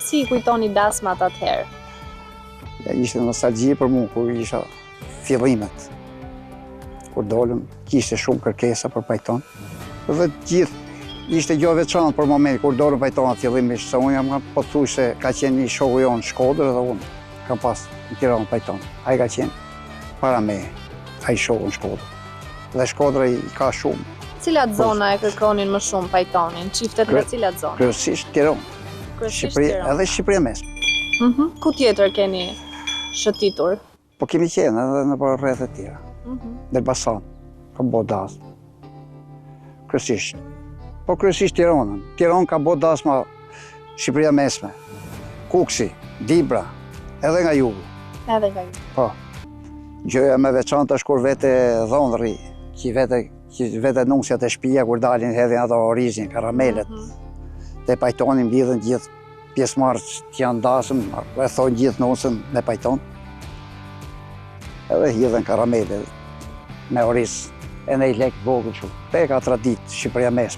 Si kujtoni dasmat atëherë? Ja, ishte nostalgji për mu, kur isha fillimet. Kur dolëm, kishte shumë kërkesa për pajton. Dhe gjithë, ishte gjë veçantë për moment, kur dolëm pajtona fillimisht, se unë jam pothuaj se ka qenë një shoku jonë në Shkodër dhe unë kam pas në Tiranë pajton. Ai ka qenë para me, ai shoku në Shkodër. Dhe Shkodra i ka shumë. Cilat zona e kërkonin më shumë pajtonin? Çiftet nga cilat zona? Kryesisht Tiranë. Edhe Shqipëria mesme. Ku tjetër keni shëtitur? Po kemi qenë edhe në për rreth e tjera. Elbasan, ka bo dasmë. Kryesisht. Po kryesisht Tiranën. Tiranë ka bo dasma Shqipëria mesme. Kuksi, Dibra, edhe nga jugu. Edhe nga jugu. Po. Gjëja me veçantë është kur vete dhondri, që vete nusjat e shtëpia kur dalin hedhin ato orizin, karamelet. Dhe pajtonin lidhen gjithë pjesëmarrës që janë dasëm, e thonë gjithë nusën me pajton. Edhe hidhen karamele me oriz, e ne i lek vogël shumë. Te ka tradit Shqipëria mesme.